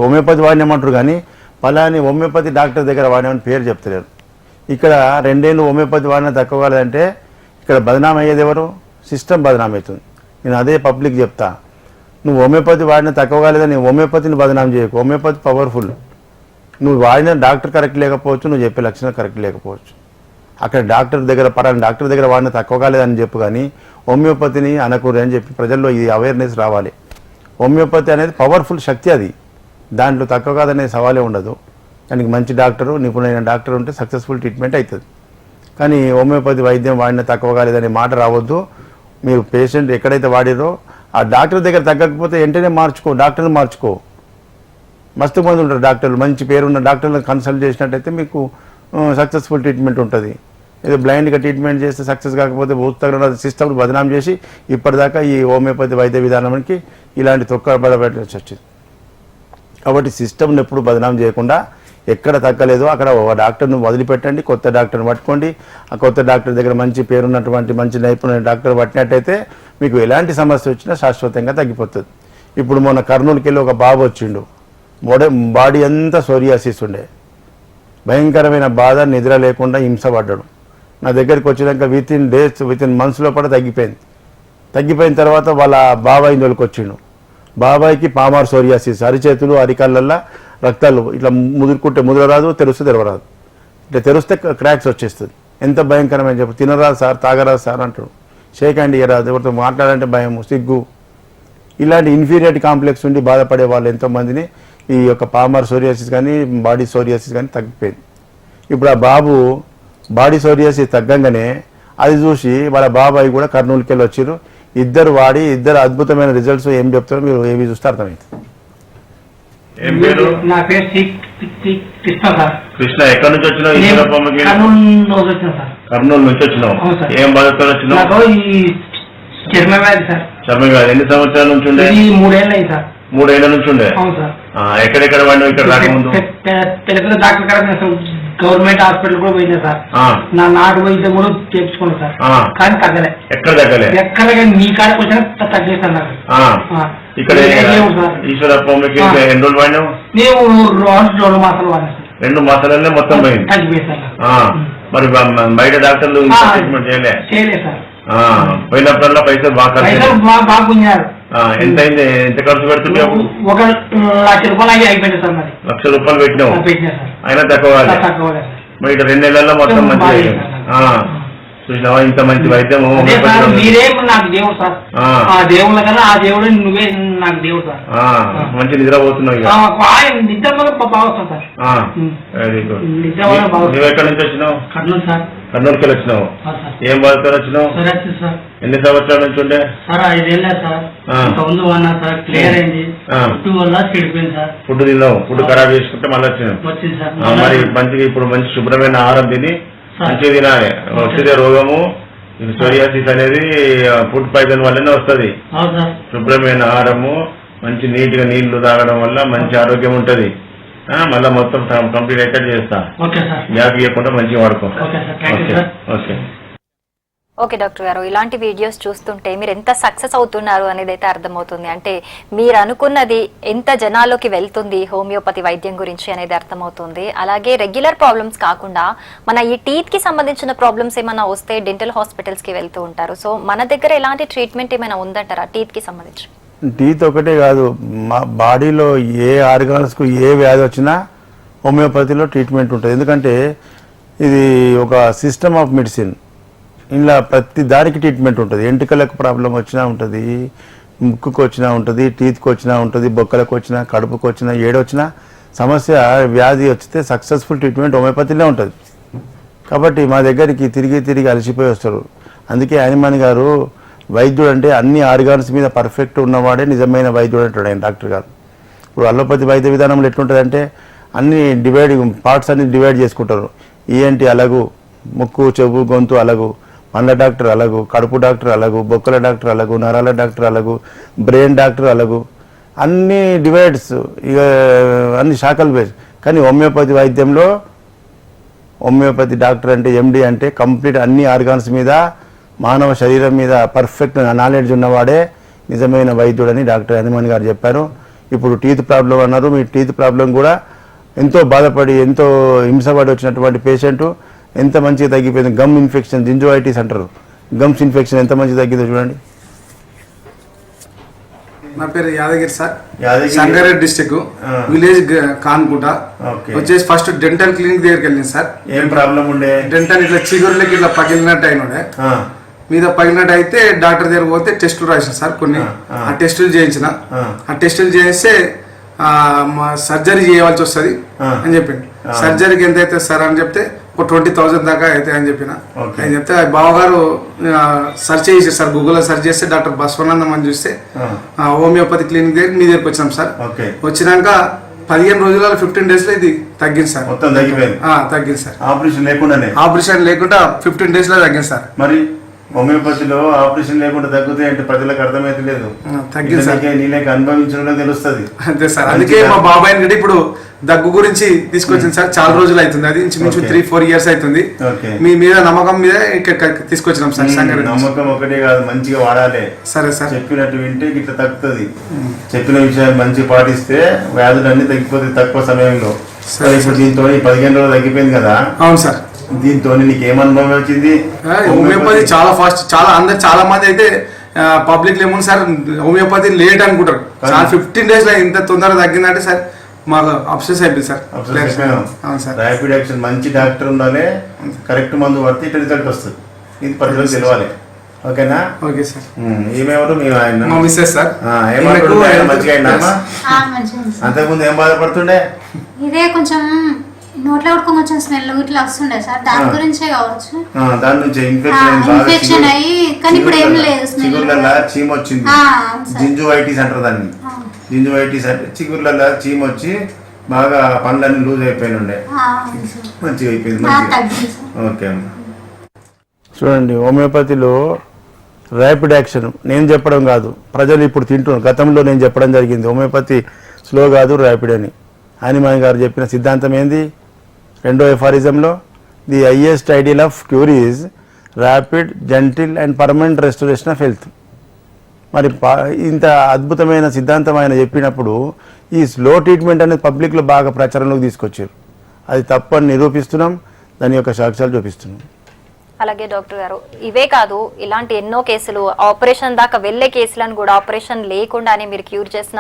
Speaker 2: హోమియోపతి వాడినామంటారు కానీ పలాని హోమియోపతి డాక్టర్ దగ్గర వాడినామని పేరు చెప్తలేరు. ఇక్కడ 2 ఏళ్ళు హోమియోపతి వాడినా తక్కువ కాలేదంటే ఇక్కడ బదనాం అయ్యేది ఎవరు? సిస్టమ్ బదనాం అవుతుంది. నేను అదే పబ్లిక్ చెప్తా, నువ్వు హోమియోపతి వాడినా తక్కువ కాలేదని హోమియోపతిని బదనాం చేయకు. Homeopathy powerful. నువ్వు వాడిన డాక్టర్ కరెక్ట్ లేకపోవచ్చు, నువ్వు చెప్పే లక్షణం కరెక్ట్ లేకపోవచ్చు. అక్కడ డాక్టర్ దగ్గర వాడిన తక్కువ కాలేదని చెప్పు, కానీ హోమియోపతిని అనకూడదు అని చెప్పి ప్రజల్లో ఇది అవేర్నెస్ రావాలి. హోమియోపతి అనేది పవర్ఫుల్ శక్తి, అది దాంట్లో తక్కువ కాదనే సవాలే ఉండదు. దానికి మంచి డాక్టరు, నిపుణులైన డాక్టర్ ఉంటే సక్సెస్ఫుల్ ట్రీట్మెంట్ అవుతుంది. కానీ హోమియోపతి వైద్యం వాడిన తక్కువ కాలేదనే మాట రావద్దు. మీరు పేషెంట్ ఎక్కడైతే వాడిరో ఆ డాక్టర్ దగ్గర తగ్గకపోతే వెంటనే డాక్టర్ని మార్చుకో. మస్తు మంది ఉంటారు డాక్టర్లు, మంచి పేరున్న డాక్టర్లను కన్సల్ట్ చేసినట్టయితే మీకు సక్సెస్ఫుల్ ట్రీట్మెంట్ ఉంటుంది. ఏదో బ్లైండ్గా ట్రీట్మెంట్ చేస్తే సక్సెస్ కాకపోతే ఉత్తర సిస్టమ్ బదనాం చేసి ఇప్పటిదాకా ఈ హోమియోపతి వైద్య విధానానికి ఇలాంటి తొక్క బలపెట్టాల్సి వచ్చింది. కాబట్టి సిస్టమ్ని ఎప్పుడు బదనాం చేయకుండా ఎక్కడ తగ్గలేదో అక్కడ ఒక డాక్టర్ను వదిలిపెట్టండి, కొత్త డాక్టర్ని పట్టుకోండి. ఆ కొత్త డాక్టర్ దగ్గర మంచి పేరున్నటువంటి మంచి నైపుణ్య డాక్టర్ పట్టినట్టయితే మీకు ఎలాంటి సమస్య వచ్చినా శాశ్వతంగా తగ్గిపోతుంది. ఇప్పుడు మొన్న కర్నూలుకి వెళ్ళి ఒక బాబు వచ్చిండు, బాడీ అంతా సోరియాసిస్ ఉండే, భయంకరమైన బాధ, నిద్ర లేకుండా హింసపడ్డాడు. నా దగ్గరికి వచ్చినాక విత్ ఇన్ మంత్స్ లోపల తగ్గిపోయిన తర్వాత వాళ్ళ బాబాయ్ ఇందులోకి వచ్చిండు. బాబాయ్కి పామార్ సోరియాసిస్, అరిచేతులు అరికాళ్ళల్లో రక్తాలు ఇట్లా ముదరరాదు, తెరవరాదు. ఇట్లా తెరిస్తే క్రాక్స్ వచ్చేస్తుంది. ఎంత భయంకరమైన చెప్పు. తినరాదు సార్, తాగరాదు సార్ అంటాడు, షేక్ హ్యాండ్ ఇయ్యరాదు, ఎవరితో మాట్లాడాలంటే భయం, సిగ్గు. ఇలాంటి ఇన్ఫీరియారిటీ కాంప్లెక్స్ ఉండి బాధపడే వాళ్ళు ఎంతోమందిని ఈ యొక్క పామార్ సోరియాసిస్ కానీ బాడీ సోరియాసిస్ కానీ తగ్గిపోయింది. ఇప్పుడు ఆ బాబు బాడీ సోరియాసిస్ తగ్గంగానే అది చూసి వాళ్ళ బాబాయ్ కూడా కర్నూలుకి వెళ్ళి వచ్చారు. ఇద్దరు వాడి ఇద్దరు అద్భుతమైన రిజల్ట్స్ ఏం చెప్తారో మీరు ఏమి చూస్తే అర్థమైంది.
Speaker 5: ఏం పేరు?
Speaker 6: నా పేరు కృష్ణ సార్.
Speaker 5: కృష్ణ, ఎక్కడి నుంచి వచ్చినావు? ఈశ్వరప్పమ్మకి
Speaker 6: కర్నూలు వచ్చిన సార్.
Speaker 5: కర్నూలు నుంచి వచ్చినావు.
Speaker 6: అవును సార్.
Speaker 5: ఏం బాధతో వచ్చినావు?
Speaker 6: నాకు ఈ చర్మ వ్యాధి సార్.
Speaker 5: చర్మ వ్యాధి ఎన్ని సంవత్సరాల నుంచి ఉండే?
Speaker 6: ఇది 3 ఏళ్ళు అయింది సార్.
Speaker 5: 3 ఏళ్ల నుంచి ఉండే.
Speaker 6: అవును సార్.
Speaker 5: ఎక్కడెక్కడ వాడినావు ఇక్కడ రాకముందు?
Speaker 6: తెలుగు డాక్టర్ గారు గవర్నమెంట్ హాస్పిటల్ కూడా పోయినా సార్. నా నాటు వైద్యం కూడా చేయించుకున్నాను సార్. కానీ తగ్గలే.
Speaker 5: ఎక్కడ తగ్గలే?
Speaker 6: ఎక్కడ మీ కాడకు వచ్చినా తగ్గేస్తాను నాకు.
Speaker 5: ఇక్కడ ఈశ్వరప్పమ్మకి ఎన్ని రోజులు వాడినావు?
Speaker 6: నేను 2 మాసాలు వాడినా సార్.
Speaker 5: 2 మాసాలనే మొత్తం పోయింది.
Speaker 6: తగ్గిపోయింది.
Speaker 5: మరి బయట డాక్టర్లు ట్రీట్మెంట్
Speaker 6: చేయలేదు సార్.
Speaker 5: పోయినప్పుడల్లా పైసలు బాగా
Speaker 6: బాగా పుంజారు.
Speaker 5: ఎంత అయింది? ఎంత ఖర్చు పెడుతున్నావు?
Speaker 6: 1,00,000 రూపాయలు అయిపోయింది సార్. మరి
Speaker 5: 1,00,000 రూపాయలు పెట్టినావు.
Speaker 6: పెట్టినా సార్.
Speaker 5: అయినా తక్కువ. మరి ఇక్కడ 2 నెలల్లో మొత్తం మంచిగా చూసినావా? ఇంత మంచి వైద్యం
Speaker 6: మీరే నాకు దేవుడు సార్. ఆ దేవుళ్ళ కన్నా ఆ దేవుడు నువ్వే నాకు దేవుడు సార్.
Speaker 5: మంచి నిద్రపోతున్నావు ఇక.
Speaker 6: నిద్ర బాగా వస్తాను సార్.
Speaker 5: Very good.
Speaker 6: నిద్ర బాగా.
Speaker 5: నువ్వు ఎక్కడి నుంచి వచ్చినావు?
Speaker 6: కర్నూలు సార్.
Speaker 5: కర్నూలుకి వచ్చినావు. ఏం బాధతో వచ్చినావు?
Speaker 6: సార్
Speaker 5: ఎన్ని సంవత్సరాల నుంచి ఉండే?
Speaker 6: సార్ 5 ఏళ్ళ సార్. ముందు అన్నా సార్ క్లియర్ అయింది. ఫుడ్ వల్ల చెడిపోయింది సార్.
Speaker 5: ఫుడ్ తిన్నావు, ఫుడ్ ఖరాబ్ చేసుకుంటే మళ్ళీ వచ్చినావు.
Speaker 6: వచ్చింది సార్.
Speaker 5: మరి మంచిగా ఇప్పుడు మంచి శుభ్రమైన ఆహారం తిని మంచిగా తినాలి. వచ్చేదే రోగము సోరియాసిస్ అనేది ఫుడ్ పాయిజన్ వల్లనే వస్తుంది. శుభ్రమైన ఆహారము, మంచి నీట్గా నీళ్లు తాగడం వల్ల మంచి ఆరోగ్యం ఉంటది. మళ్ళా మొత్తం కంప్లీట్ అయితే చేస్తా. గ్యాప్ ఇవ్వకుండా మంచిగా వాడుకో. ఓకే.
Speaker 1: ఓకే డాక్టర్ గారు, ఇలాంటి వీడియోస్ చూస్తుంటే మీరు ఎంత సక్సెస్ అవుతున్నారు అనేది అయితే అర్థమవుతుంది. అంటే మీరు అనుకున్నది ఎంత జనాల్లోకి వెళ్తుంది హోమియోపతి వైద్యం గురించి అనేది అర్థమవుతుంది. అలాగే రెగ్యులర్ ప్రాబ్లమ్స్ కాకుండా మన ఈ టీత్ కి సంబంధించిన ప్రాబ్లమ్స్ ఏమైనా వస్తే డెంటల్ హాస్పిటల్స్ కి వెళ్తూ ఉంటారు. సో మన దగ్గర ఎలాంటి ట్రీట్మెంట్ ఏమైనా ఉందంటారా టీత్ కి సంబంధించి?
Speaker 2: టీత్ ఒకటే కాదు, మా బాడీలో ఏ ఆర్గాన్స్కు ఏ వ్యాధి వచ్చినా హోమియోపతిలో ట్రీట్మెంట్ ఉంటుంది. ఎందుకంటే ఇది ఒక సిస్టమ్ ఆఫ్ మెడిసిన్. ఇలా ప్రతి దానికి ట్రీట్మెంట్ ఉంటుంది. ఎంటికలకు ప్రాబ్లం వచ్చినా ఉంటుంది, ముక్కుకు వచ్చినా ఉంటుంది, టీత్కి వచ్చినా ఉంటుంది, బొక్కలకు వచ్చినా, కడుపుకు వచ్చినా, ఏడొచ్చినా సమస్య వ్యాధి వచ్చితే సక్సెస్ఫుల్ ట్రీట్మెంట్ హోమియోపతిలో ఉంటుంది. కాబట్టి మా దగ్గరికి తిరిగి అలసిపోయి వస్తారు. అందుకే హనుమాన్ గారు వైద్యుడు అంటే అన్ని ఆర్గాన్స్ మీద పర్ఫెక్ట్ ఉన్నవాడే నిజమైన వైద్యుడు అంటాడు ఆయన డాక్టర్ గారు. ఇప్పుడు అలోపతి వైద్య విధానంలో ఎట్లుంటుందంటే అన్ని పార్ట్స్ అన్ని డివైడ్ చేసుకుంటారు. ఈఎన్టీ అలాగు, ముక్కు చెవు గొంతు అలాగు, పండ్ల డాక్టర్ అలాగు, కడుపు డాక్టర్ అలాగు, బొక్కల డాక్టర్ అలాగు, నరాల డాక్టర్ అలాగు, బ్రెయిన్ డాక్టర్ అలాగు, అన్ని డివైడ్స్, ఇక అన్ని శాఖలు బేస్. కానీ హోమియోపతి వైద్యంలో హోమియోపతి డాక్టర్ అంటే ఎండి అంటే కంప్లీట్ అన్ని ఆర్గాన్స్ మీద, మానవ శరీరం మీద పర్ఫెక్ట్ నాలెడ్జ్ ఉన్నవాడే నిజమైన వైద్యుడని డాక్టర్ హనుమాన్ గారు చెప్పారు. ఇప్పుడు టీత్ ప్రాబ్లం అన్నారు. మీ టీత్ ప్రాబ్లం కూడా ఎంతో బాధపడి ఎంతో హింసపడి వచ్చినటువంటి పేషెంట్ ఎంత మంచిగా తగ్గిపోయింది. గమ్ ఇన్ఫెక్షన్, జింజోఐటిస్ అంటారు, గమ్స్ ఇన్ఫెక్షన్ ఎంత మంచిగా తగ్గిందో చూడండి.
Speaker 7: నా పేరు Yadagiri sir, Sangareddy district, village Kankunta. వచ్చేసి ఫస్ట్ డెంటల్ క్లినిక్ దగ్గరికి వెళ్ళింది సార్.
Speaker 2: ఏం ప్రాబ్లం ఉండే?
Speaker 7: డెంటల్ ఇట్లా చిగురులకి ఇట్లా పగిలినట్టు అయిన మీద పగిలినట్టు అయితే డాక్టర్ దగ్గర పోతే టెస్టులు రాసిన సార్ కొన్ని. ఆ టెస్టులు చేయించిన. ఆ టెస్టులు చేస్తే సర్జరీ చేయవలసి వస్తుంది అని చెప్పింది. సర్జరీకి ఎంత అవుతుంది సార్ అని చెప్తే ఒక 20,000 దాకా అవుతాయి అని చెప్పిన. అని చెప్తే బావగారు సెర్చ్ చేసారు సార్, గూగుల్లో సెర్చ్ చేస్తే డాక్టర్ బసవనందం అని చూస్తే హోమియోపతి క్లినిక్ దగ్గర మీ దగ్గరికి వచ్చినాం సార్. వచ్చినాక 15 రోజులలో 15 days లో ఇది తగ్గింది సార్.
Speaker 2: మొత్తం తగ్గిపోయింది.
Speaker 7: తగ్గింది సార్.
Speaker 2: ఆపరేషన్ లేకుండానే?
Speaker 7: ఆపరేషన్ లేకుండా 15 days లో తగ్గింది సార్.
Speaker 2: మరి హోమియోపతిలో ఆపరేషన్ లేకుండా తగ్గుతాయి అంటే ప్రజలకు అర్థమైతే లేదు. నీళ్ళకి అనుభవించడం తెలుస్తుంది
Speaker 7: అంతే సార్. అందుకే మా బాబాయ్ గడి ఇప్పుడు దగ్గు గురించి తీసుకొచ్చింది సార్. చాలా రోజులు అవుతుంది, అది ఇంచుమించు 3-4 years అవుతుంది. మీ మీద నమ్మకం మీద తీసుకొచ్చినాం సార్.
Speaker 2: నమ్మకం ఒకటే కాదు, మంచిగా వాడాలి.
Speaker 7: సరే సార్.
Speaker 2: చెప్పినట్టు వింటే ఇట్లా తగ్గుతుంది. చెప్పిన విషయాలు మంచిగా పాటిస్తే వ్యాధులన్నీ తగ్గిపోతాయి తక్కువ సమయంలో. ఇప్పుడు దీంతో 15 రోజులు తగ్గిపోయింది కదా.
Speaker 7: అవును సార్.
Speaker 2: దీంతో నీకు ఏం అనుభవం వచ్చింది?
Speaker 7: హోమియోపతి చాలా ఫాస్ట్. చాలా మంది అయితే పబ్లిక్ ఏముంది సార్, హోమియోపతి లేట్ అనుకుంటారు. 15 days లో ఇంత తొందరగా తగ్గిందంటే సార్ మాకు అప్సెస్ అయిపోయింది సార్.
Speaker 2: అవును సార్. ర్యాపిడ్ యాక్షన్ మంచి డాక్టర్ ఉండాలి, కరెక్ట్ మందు పడితే ఇట్లా రిజల్ట్ వస్తుంది. ఇది ప్రజలకు తెలియాలి. ఓకేనా?
Speaker 7: Okay sir.
Speaker 2: ఏమేవారు? మేము ఆయన
Speaker 7: మా మిస్సెస్ సార్.
Speaker 2: మంచిగా అయినా అంతకుముందు ఏం బాధపడుతుండే?
Speaker 8: ఇదే కొంచెం నోట్లో కూడా కొంచెం స్మెల్ ఇట్లా వస్తుండే సార్, దాని గురించే కావచ్చు.
Speaker 2: దాని నుంచి
Speaker 8: ఇన్ఫెక్షన్ అయ్యి, కానీ ఇప్పుడు ఏం లేదు స్మెల్.
Speaker 2: చిగుర్లలో చీమ వచ్చింది, జింజువైటిస్ అంటారు దాన్ని. జింజువైటిస్ అంటే చిగుర్లలో చీమ వచ్చి బాగా పండ్లన్నీ లూజ్ అయిపోయి ఉండే, మంచిగా అయిపోయింది. ఓకే అమ్మ. చూడండి, హోమియోపతిలో ర్యాపిడ్ యాక్షన్ నేను చెప్పడం కాదు, ప్రజలు ఇప్పుడు తింటున్నారు. గతంలో నేను చెప్పడం జరిగింది హోమియోపతి స్లో కాదు ర్యాపిడ్ అని. హనుమాన్ గారు చెప్పిన సిద్ధాంతం ఏంది? రెండో ఎఫారిజంలో the highest ideal of cure is rapid, gentle and permanent restoration of health. మరి ఇంత అద్భుతమైన సిద్ధాంతం ఆయన చెప్పినప్పుడు ఈ స్లో ట్రీట్మెంట్ అనేది పబ్లిక్లో బాగా ప్రచారంలోకి తీసుకొచ్చారు. అది తప్పని నిరూపిస్తున్నాం, దాని యొక్క సాక్ష్యాలు చూపిస్తున్నాం.
Speaker 1: అలాగే డాక్టర్ గారు, ఇవే కాదు ఇలాంటి ఎన్నో కేసులు, ఆపరేషన్ దాకా వెళ్లే కేసులను కూడా ఆపరేషన్ లేకుండానే మీరు క్యూర్ చేసిన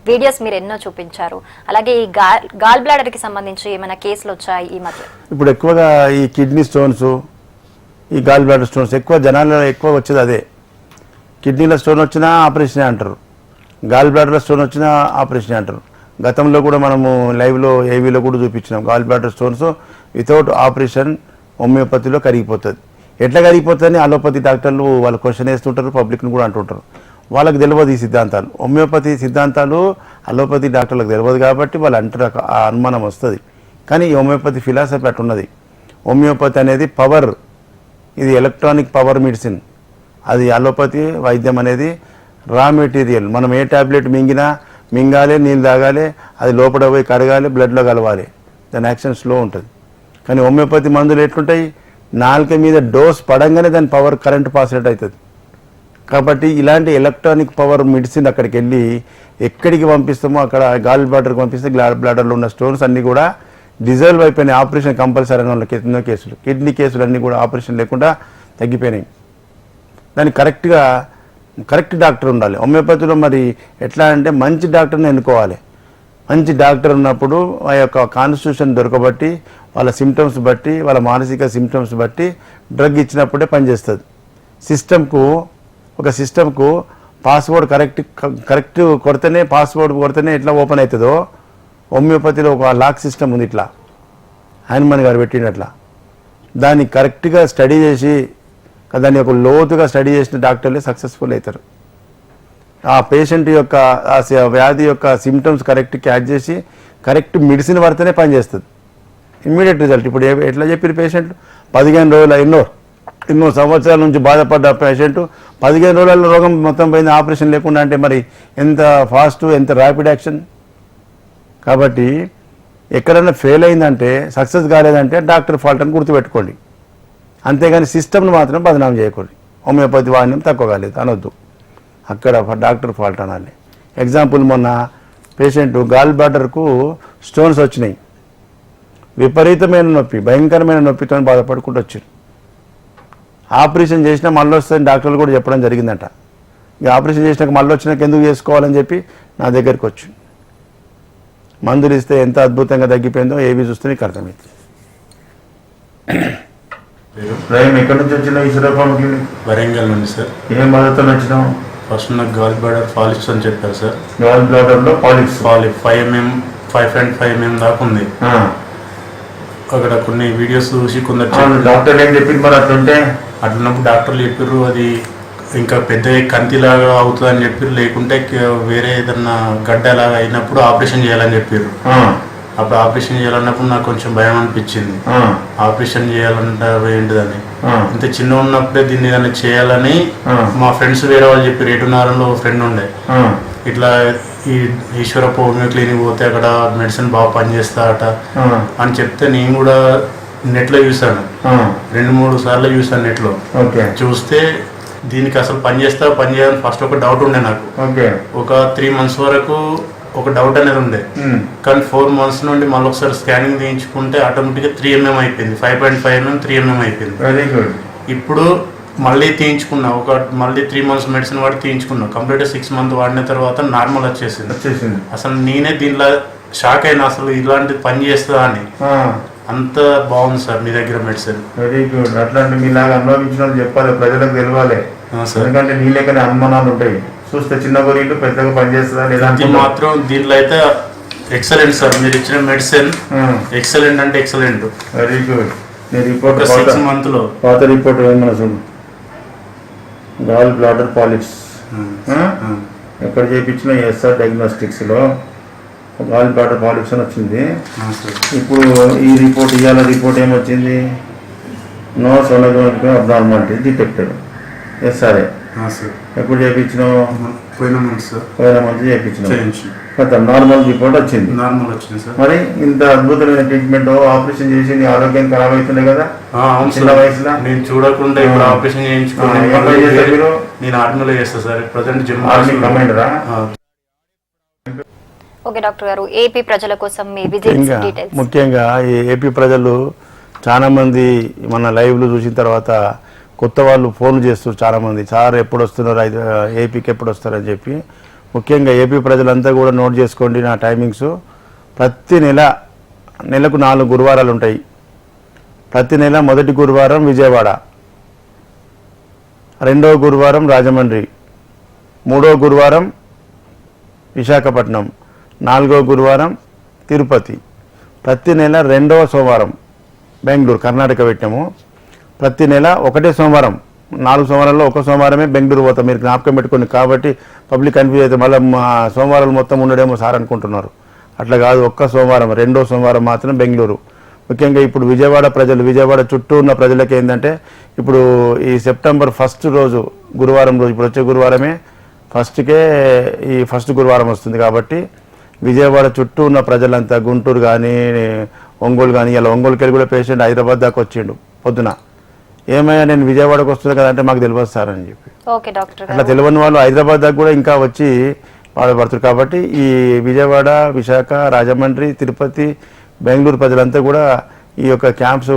Speaker 1: వీడియోస్ మీరు ఎన్నో చూపించారు. అలాగే ఈ గాల్ బ్లాడర్ కి సంబంధించి ఏమైనా కేసులు వచ్చాయి ఈ మధ్య?
Speaker 2: ఇప్పుడు ఎక్కువగా ఈ కిడ్నీ స్టోన్స్, ఈ గాల్ బ్లాడర్ స్టోన్స్ ఎక్కువ జనాల్లో ఎక్కువ వచ్చేది అదే. కిడ్నీలో స్టోన్ వచ్చినా ఆపరేషన్ అంటారు, గాల్ బ్లాడర్లో స్టోన్ వచ్చినా ఆపరేషన్ అంటారు. గతంలో కూడా మనము లైవ్లో ఏవీలో కూడా చూపించినాం. Gall bladder stones without operation హోమియోపతిలో కరిగిపోతుంది. ఎట్లా కరిగిపోతుందని అలోపతి డాక్టర్లు వాళ్ళు క్వశ్చన్ వేస్తుంటారు, పబ్లిక్ని కూడా అంటుంటారు. వాళ్ళకి తెలియదు ఈ సిద్ధాంతాలు. హోమియోపతి సిద్ధాంతాలు అలోపతి డాక్టర్లకు తెలియదు కాబట్టి వాళ్ళు అంటారు, ఆ అనుమానం వస్తుంది. కానీ ఈ హోమియోపతి ఫిలాసఫీ అట్టున్నది. హోమియోపతి అనేది పవర్, ఇది ఎలక్ట్రానిక్ పవర్ మెడిసిన్. అది అలోపతి వైద్యం అనేది రా మెటీరియల్. మనం ఏ ట్యాబ్లెట్ మింగాలి, నీళ్ళు తాగాలి, అది లోపల పోయి కడగాలి, బ్లడ్లో కలవాలి, దాని యాక్షన్ స్లో ఉంటుంది. కానీ హోమియోపతి మందులు ఎట్లుంటాయి? నాలుక మీద డోస్ పడంగానే దాని పవర్ కరెంట్ పాస్అవుట్ అవుతుంది. కాబట్టి ఇలాంటి ఎలక్ట్రానిక్ పవర్ మెడిసిన్ అక్కడికి వెళ్ళి ఎక్కడికి పంపిస్తామో అక్కడ గాల్ బ్లాడర్కి పంపిస్తే గాల్ బ్లాడర్లో ఉన్న స్టోన్స్ అన్నీ కూడా డిజాల్వ్ అయిపోయినాయి. ఆపరేషన్ కంపల్సరీ ఉన్న ఎన్నో కేసులు, కిడ్నీ కేసులు అన్నీ కూడా ఆపరేషన్ లేకుండా తగ్గిపోయినాయి. దానికి కరెక్ట్ డాక్టర్ ఉండాలి. హోమియోపతిలో మరి ఎట్లా అంటే మంచి డాక్టర్ని ఎన్నుకోవాలి. మంచి డాక్టర్ ఉన్నప్పుడు ఆ యొక్క కాన్స్టిట్యూషన్ దొరకబట్టి, వాళ్ళ సిమ్టమ్స్ బట్టి, వాళ్ళ మానసిక సిమ్టమ్స్ బట్టి డ్రగ్ ఇచ్చినప్పుడే పనిచేస్తుంది. ఒక సిస్టమ్కు పాస్వర్డ్ కరెక్ట్ కొడితేనే ఎట్లా ఓపెన్ అవుతుందో హోమియోపతిలో ఒక లాక్ సిస్టమ్ ఉంది. ఇట్లా హనుమాన్ గారు పెట్టినట్లా దాన్ని కరెక్ట్గా స్టడీ చేసి, దాన్ని ఒక లోతుగా స్టడీ చేసిన డాక్టర్లే సక్సెస్ఫుల్ అవుతారు. ఆ పేషెంట్ యొక్క ఆ వ్యాధి యొక్క సిమ్టమ్స్ కరెక్ట్ క్యాచ్ చేసి కరెక్ట్ మెడిసిన్ పడితేనే పనిచేస్తుంది. Immediate result. ఇప్పుడు ఎట్లా చెప్పారు పేషెంట్ 15 రోజులు ఎన్నో సంవత్సరాల నుంచి బాధపడ్డ పేషెంట్ 15 రోజులలో రోగం మొత్తం పోయింది ఆపరేషన్ లేకుండా అంటే మరి ఎంత ఫాస్ట్, ఎంత ర్యాపిడ్ యాక్షన్. కాబట్టి ఎక్కడైనా ఫెయిల్ అయిందంటే, సక్సెస్ కాలేదంటే డాక్టర్ ఫాల్ట్ అని గుర్తుపెట్టుకోండి. అంతేగాని సిస్టమ్ను మాత్రం బదనాం చేయకూడదు. హోమియోపతి వాడినం తక్కువ కాలేదు అనొద్దు, అక్కడ డాక్టర్ ఫాల్ట్ అనాలి. ఎగ్జాంపుల్, మొన్న పేషెంట్ గాల్ బ్లాడర్కు స్టోన్స్ వచ్చినాయి, విపరీతమైన నొప్పి, భయంకరమైన నొప్పితో బాధపడుకుంటూ వచ్చారు. ఆపరేషన్ చేసినా మళ్ళీ వస్తుందని డాక్టర్లు కూడా చెప్పడం జరిగిందట. ఇక ఆపరేషన్ చేసినాక మళ్ళీ వచ్చినాక ఎందుకు చేసుకోవాలని చెప్పి నా దగ్గరికి వచ్చి మందులు ఇస్తే ఎంత అద్భుతంగా తగ్గిపోయిందో ఏవి చూస్తే నీకు అర్థమవుతుంది. ఎక్కడి నుంచి వచ్చినావు? ఈశ్వరప్పకి
Speaker 9: వరంగల్ నుండి సార్.
Speaker 2: ఏం బాధతో వచ్చినావు?
Speaker 9: ఫస్ట్ నాకు గాల్ బ్లాడర్ పాలిప్స్ అని చెప్పారు సార్.
Speaker 2: గాల్ బ్లాడర్లో పాలిప్స్
Speaker 9: 5 mm దాకా ఉంది. అక్కడ కొన్ని వీడియోస్ చూసి కొందరు
Speaker 2: డాక్టర్ ఏం చెప్పింది మరి అట్లుంటే?
Speaker 9: అట్లున్నప్పుడు డాక్టర్లు చెప్పారు అది ఇంకా పెద్ద కంతిలాగా అవుతుంది అని చెప్పారు, లేకుంటే వేరే ఏదన్నా గడ్డలాగా అయినప్పుడు ఆపరేషన్ చేయాలని చెప్పారు. అప్పుడు ఆపరేషన్ చేయాలన్నప్పుడు నాకు కొంచెం భయం అనిపించింది. ఆపరేషన్ చేయాలంటే ఏంటిదని, ఇంత చిన్న ఉన్నప్పుడే దీన్ని ఏదైనా చేయాలని మా ఫ్రెండ్స్ వేరే వాళ్ళు చెప్పారు. ఏటున్నారంలో ఫ్రెండ్ ఉండే, ఇట్లా ఈ ఈశ్వరప్ప హోమియో క్లినిక్ పోతే అక్కడ మెడిసిన్ బాగా పనిచేస్తాడట అని చెప్తే నేను కూడా నెట్లో చూసాను. 2-3 సార్లు చూసాను నెట్లో. చూస్తే దీనికి అసలు పనిచేయాలని ఫస్ట్ ఒక డౌట్ ఉండే నాకు. ఒక 3 months వరకు ఒక డౌట్ అనేది ఉండే, కానీ 4 months నుండి మళ్ళీ ఒకసారి స్కానింగ్ తీయించుకుంటే ఆటోమేటిక్గా 3 mm అయిపోయింది. 5.5 mm 3 mm అయిపోయింది.
Speaker 2: Very good.
Speaker 9: ఇప్పుడు మళ్ళీ తీయించుకున్నా, మళ్ళీ 3 months మెడిసిన్ వాడి తీయించుకున్నా. కంప్లీట్ 6 months వాడిన తర్వాత నార్మల్ వచ్చేసింది. అసలు నేనే దీనిలో షాక్ అయినా, అసలు ఇలాంటి పని చేస్తుందా అని. అంత బాగుంది సార్ మీ దగ్గర మెడిసిన్.
Speaker 2: Very good. అట్లాంటి మీలాగా అనుభవించిన వాళ్ళు చెప్పాలి, ప్రజలకు తెలియాలి. ఎందుకంటే నీ లేకనే అనుమానాలు ఉంటాయి. చూస్తే చిన్న గొర్రెలు పెద్దగా పనిచేస్తుందా లేదా
Speaker 9: మాత్రం దీంట్లో అయితే ఎక్సలెంట్ సార్, మీరు ఇచ్చిన మెడిసిన్ ఎక్సలెంట్ అంటే ఎక్సలెంట్.
Speaker 2: Very good. నీ రిపోర్ట్
Speaker 9: ఒక 6 months లో
Speaker 2: పాత రిపోర్ట్ ఏమన్నా చూడు. గాల్ బ్లాడర్ పాలిప్స్ ఎక్కడ చేయించిన ఎస్ఆర్ డయాగ్నోస్టిక్స్లో గాల్ బ్లాడర్ పాలిప్స్ అని వచ్చింది. ఇప్పుడు ఈ రిపోర్ట్ ఇవాళ రిపోర్ట్ ఏమొచ్చింది? నో సోనోగ్రాఫిక్ అబ్నార్మాలిటీ డిటెక్టెడ్ ఎస్ఆర్ఏ. ఎప్పుడు చేయించినావు?
Speaker 9: పోయిన మంత్ సార్,
Speaker 2: పోయిన మంత్ చేయించినావు.
Speaker 9: చేయించిన
Speaker 2: నార్మల్ రిపోర్ట్ వచ్చింది.
Speaker 9: నార్మల్ వచ్చింది సార్.
Speaker 2: మరి ఇంత అద్భుతమైన ట్రీట్మెంట్ ఆపరేషన్ చేసి నీ ఆరోగ్యం ఖరాబ్ అవుతుండే కదా
Speaker 9: అవును
Speaker 2: చిన్న
Speaker 9: సార్,
Speaker 2: వయసులో.
Speaker 9: నేను చూడకుండా ఇప్పుడు ఆపరేషన్ చేయించుకుని
Speaker 2: ఎక్కడ చేస్తారు మీరు?
Speaker 9: నేను ఆర్మీలో చేస్తాను సార్ ప్రజెంట్ జిమ్.
Speaker 2: ఆర్మీ కమాండరా?
Speaker 1: ఓకే డాక్టర్ గారు, ఏపీ ప్రజల కోసం మీ విజిట్స్ డీటెయిల్స్.
Speaker 2: ముఖ్యంగా ఈ ఏపీ ప్రజలు చాలా మంది మన లైవ్లు చూసిన తర్వాత కొత్త వాళ్ళు ఫోన్లు చేస్తారు చాలా మంది, సార్ ఎప్పుడు వస్తున్నారు ఏపీకి ఎప్పుడు వస్తారని చెప్పి. ముఖ్యంగా ఏపీ ప్రజలంతా కూడా నోట్ చేసుకోండి నా టైమింగ్స్. ప్రతి నెలకు 4 గురువారాలు ఉంటాయి. ప్రతి నెల మొదటి గురువారం విజయవాడ, రెండవ గురువారం రాజమండ్రి, మూడవ గురువారం విశాఖపట్నం, 4వ గురువారం తిరుపతి. ప్రతి నెల 2వ సోమవారం బెంగళూరు, కర్ణాటక పెట్టాము. ప్రతి నెల 1 సోమవారం, 4 సోమవారాల్లో 1 సోమవారమే బెంగళూరు పోతాం. మీరు జ్ఞాపకం పెట్టుకోండి. కాబట్టి పబ్లిక్ కన్ఫ్యూజ్ అయితే మళ్ళీ సోమవారాలు మొత్తం ఉండడేమో సార్ అనుకుంటున్నారు. అట్లా కాదు, 1 సోమవారం, 2వ సోమవారం మాత్రం బెంగళూరు. ముఖ్యంగా ఇప్పుడు విజయవాడ ప్రజలు, విజయవాడ చుట్టూ ఉన్న ప్రజలకి ఏంటంటే ఇప్పుడు ఈ సెప్టెంబర్ 1 రోజు గురువారం రోజు, ఇప్పుడు వచ్చే గురువారమే ఫస్ట్కే ఈ ఫస్ట్ గురువారం వస్తుంది. కాబట్టి విజయవాడ చుట్టూ ఉన్న ప్రజలంతా, గుంటూరు కానీ ఒంగోలు కానీ, ఇలా ఒంగోలుకి వెళ్ళి కూడా పేషెంట్ హైదరాబాద్ దాకా వచ్చిండు పొద్దున. ఏమయ్యా నేను విజయవాడకు వస్తున్నా కదా అంటే మాకు తెలియదు సార్ అని చెప్పి.
Speaker 1: ఓకే డాక్టర్
Speaker 2: అట్లా తెలియని వాళ్ళు హైదరాబాద్ దాకా కూడా ఇంకా వచ్చి బాధపడుతారు. కాబట్టి ఈ విజయవాడ, విశాఖ, రాజమండ్రి, తిరుపతి, బెంగళూరు ప్రజలంతా కూడా ఈ యొక్క క్యాంప్స్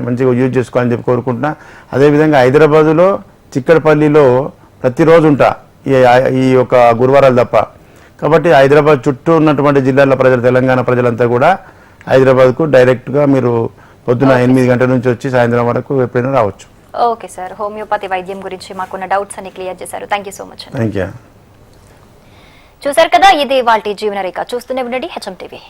Speaker 2: మంచిగా యూజ్ చేసుకోవాలని చెప్పి కోరుకుంటున్నా. అదేవిధంగా హైదరాబాదులో చిక్కడపల్లిలో ప్రతిరోజు ఉంటా ఈ యొక్క గురువారాలు తప్ప. కాబట్టి హైదరాబాద్ చుట్టూ ఉన్నటువంటి జిల్లాల ప్రజలు, తెలంగాణ ప్రజలంతా కూడా హైదరాబాద్కు డైరెక్ట్గా మీరు పొద్దున 8 గంటల నుంచి వచ్చి సాయంత్రం వరకు ఎప్పుడైనా రావచ్చు.
Speaker 1: ఓకే సార్, హోమియోపతి వైద్యం గురించి మాకున్న డౌట్స్ అన్ని క్లియర్ చేశారు. Thank you so much.
Speaker 2: Thank you.
Speaker 1: చూసారు కదా, ఇది వాటి జీవనరేఖ. చూస్తూనే ఉండండి హెచ్ఎం టీవీ.